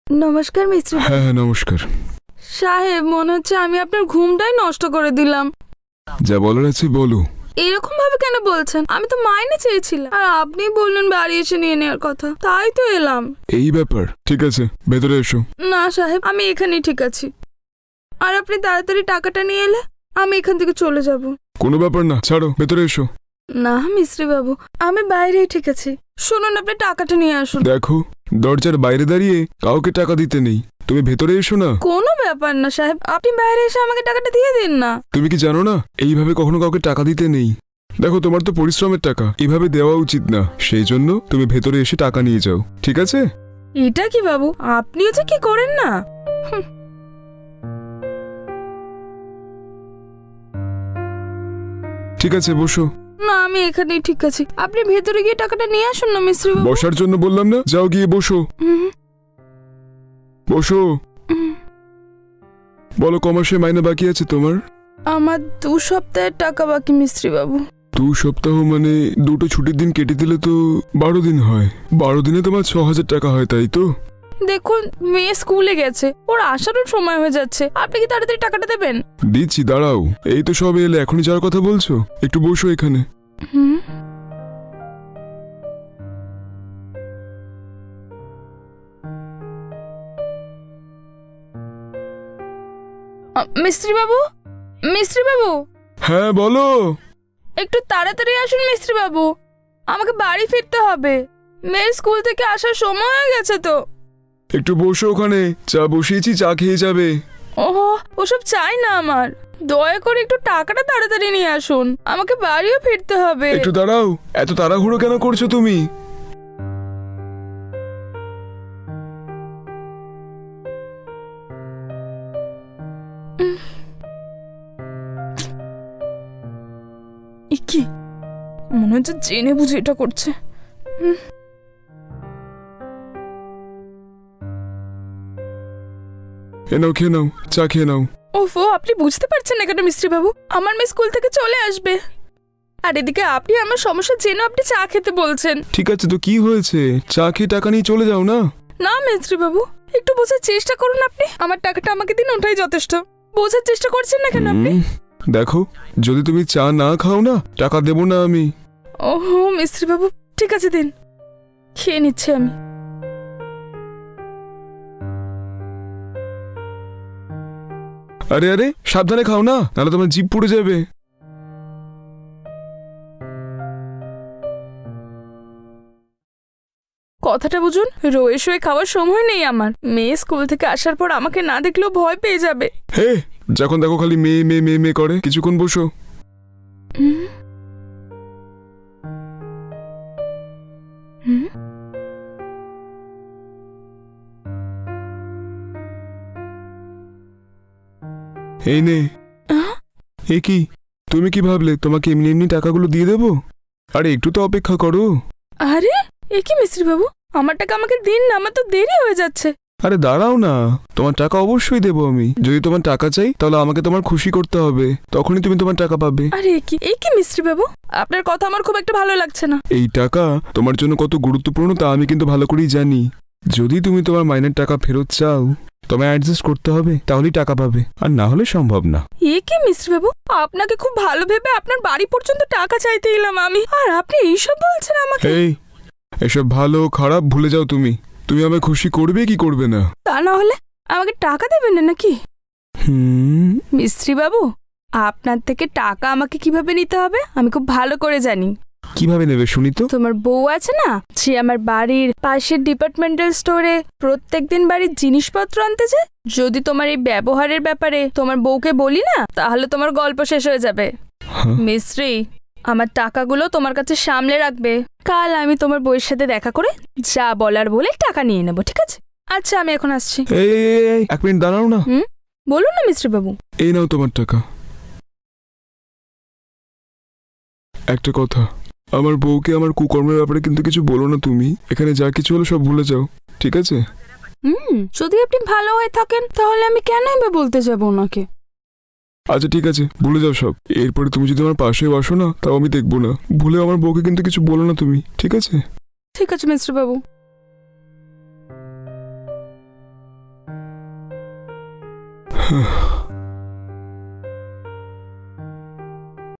নমস্কার মিস্ত্রি। হ্যাঁ হ্যাঁ নমস্কার সাহেব, মনে হচ্ছে আমি আপনার ঘুমটাই নষ্ট করে দিলাম। যা বলার আছে বলো। এরকম ভাবে কেন বলছেন? আমি তো মাইনে চেয়েছিলাম আর আপনি বললেন বাড়ি এসে নিয়ে নেওয়ার কথা, তাই তো এলাম। এই ব্যাপার, ঠিক আছে ভেতরে এসো। না সাহেব, আমি এখানেই ঠিক আছি। আর আপনি তাড়াতাড়ি টাকাটা নিয়ে এলে আমি এখান থেকে চলে যাব। কোনো ব্যাপার না, ছাড়ো, ভেতরে এসো। না মিস্ত্রি বাবু, আমি বাইরেই ঠিক আছি। শুনুন, আপনি টাকাটা নিয়ে আসুন। দেখো, দরজার বাইরে দাঁড়িয়ে কাউকে টাকা দিতে নেই, তুমি ভেতরে এসো না। কোনো ব্যাপার না সাহেব, আপনি বাইরে এসে আমাকে টাকাটা দিয়ে দিন না। তুমি কি জানো না এইভাবে কখনো কাউকে টাকা দিতে নেই? দেখো, তোমার তো পরিশ্রমের টাকা, এভাবে দেওয়া উচিত না। সেই জন্য তুমি ভেতরে এসে টাকা নিয়ে যাও, ঠিক আছে? এটা কি বাবু, আপনিও যে কি করেন না। ঠিক আছে বসো। না, আমি এখানেই ঠিক আছি। আপনি ভেতরে গিয়ে টাকাটা নিয়ে আসুন না মিস্ত্রি বাবু। বসার জন্য বললাম না, যাও গিয়ে বসো। বসো। বলো, ক মাসে মাইনে বাকি আছে তোমার? আমার 2 সপ্তাহের টাকা বাকি মিস্ত্রি বাবু। 2 সপ্তাহ মানে দুটো ছুটির দিন কেটে দিলে তো 12 দিন হয়। 12 দিনে তোমার 6000 টাকা হয়, তাই তো? দেখুন, মেয়ে স্কুলে গেছে, ওর আসারও সময় হয়ে যাচ্ছে। আপনি কি তাড়াতাড়ি টাকাটা দেবেন? দিচ্ছি, দাঁড়াও। এই তো সবে এলে, এখনই যাওয়ার কথা বলছো? একটু বসো এখানে। মিস্ত্রি বাবু, মিস্ত্রি বাবু, হ্যাঁ বলো। একটু তাড়াতাড়ি আসুন মিস্ত্রি বাবু, আমাকে বাড়ি ফিরতে হবে। মেয়ের স্কুল থেকে আসার সময় হয়ে গেছে তো। একটু বসো ওখানে, চা বসিয়েছি, চা খেয়ে যাবে। ওহো, ওসব চাই না আমার। দয়া করে একটু টাকাটা তাড়াতাড়ি নিয়ে আসুন, আমাকে বাড়িও ফিরতে হবে। একটু দাঁড়াও, এত তাড়াহুড়ো কেন করছো তুমি? কি মনে হচ্ছে জেনে বুঝে এটা করছে। এ নাও, খেয়ে নাও, চা খেয়ে নাও। ওফো, আপনি বুঝতে পারছেন না কেন মিস্ত্রি বাবু? আমার মেয়ে স্কুল থেকে চলে আসবে, আর এদিকে আপনি আমার সমস্যা জেনে আপনি চা খেতে বলছেন। ঠিক আছে তো কি হয়েছে, চা খেয়ে টাকা নিয়ে চলে যাও না। না মিস্ত্রি বাবু, একটু বোঝার চেষ্টা করুন। আপনি আমার টাকাটা আমাকে দিন, ওটাই যথেষ্ট। বোঝার চেষ্টা করছেন না কেন আপনি? দেখো, যদি তুমি চা না খাও না, টাকা দেবো না আমি। ওহো মিস্ত্রি বাবু, ঠিক আছে দিন, খেয়ে নিচ্ছি আমি। আরে আরে, সাবধানে খাও না, নাহলে তোমার জিভ পুড়ে যাবে। কথাটা বুঝুন, রয়ে শুয়ে খাওয়ার সময় নেই আমার। মেয়ে স্কুল থেকে আসার পর আমাকে না দেখলেও ভয় পেয়ে যাবে। হে, যখন দেখো খালি মেয়ে মেয়ে মেয়ে মেয়ে করে। কিছুক্ষণ বসো। এই নে। এ কি, তুমি কি ভাবলে তোমাকে এমনি এমনি টাকাগুলো দিয়ে দেবো? আরে একটু তো অপেক্ষা করো। আরে এ কি মিস্ত্রি বাবু, আমার টাকা আমাকে দিন না, আমার তো দেরি হয়ে যাচ্ছে। আরে দাঁড়াও না, তোমার টাকা অবশ্যই দেবো আমি। যদি তোমার টাকা চাই তাহলে আমাকে তোমার খুশি করতে হবে, তখনই তুমি তোমার টাকা পাবে। আরে এই কি মিস্ত্রি বাবু, আপনার কথা আমার খুব একটা ভালো লাগছে না। এই টাকা তোমার জন্য কত গুরুত্বপূর্ণ তা আমি কিন্তু ভালো করেই জানি। যদি তুমি তোমার মাইনের টাকা ফেরত চাও, তোমায় অ্যাডজাস্ট করতে হবে, তাহলেই টাকা পাবে, আর না হলে সম্ভব না। এ কি মিস্ত্রি বাবু, আপনাকে খুব ভালো ভেবে আপনার বাড়ি পর্যন্ত টাকা চাইতে এলাম আমি, আর আপনি এইসব বলছেন আমাকে? এই, এসব ভালো খারাপ ভুলে যাও। তুমি তুমি আমায় খুশি করবে কি করবে না? তা না হলে আমাকে টাকা দেবেন না নাকি? মিস্ত্রি বাবু, আপনার থেকে টাকা আমাকে কিভাবে নিতে হবে আমি খুব ভালো করে জানি। কিভাবে নেবে শুনি তো? তোমার বউ আছে না, সে আমার বাড়ির পাশের ডিপার্টমেন্টাল স্টোরে প্রত্যেকদিন বাড়ির জিনিসপত্র আনতে যায়। যদি তোমার এই ব্যবহারের ব্যাপারে তোমার বউকে বলি না, তাহলে তোমার গল্প শেষ হয়ে যাবে। মিস্ত্রি, আমার টাকাগুলো তোমার কাছে সামলে রাখবে। কাল আমি তোমার বউয়ের সাথে দেখা করে যা বলার বলে টাকা নিয়ে নেবো, ঠিক আছে? আচ্ছা, আমি এখন আসছি। এই 1 মিনিট দাঁড়াও না। বলুন না মিস্ত্রি বাবু। এই নাও তোমার টাকা। একটা কথা, আমার বউকে আমার কুকর্মের ব্যাপারে কিন্তু কিছু বলো না তুমি। এখানে যা কিছু হলো সব ভুলে যাও, ঠিক আছে? যদি আপনি ভালো হয়ে থাকেন তাহলে আমি কেনই বা বলতে যাব ওনাকে। আচ্ছা ঠিক আছে, ভুলে যাও সব। এরপরে তুমি যদি আমার পাশে বসো না, তাও আমি দেখবো না। ভুলে আমার বউকে কিন্তু কিছু বলো না তুমি, ঠিক আছে? ঠিক আছে মিস্টার বাবু। हाँ।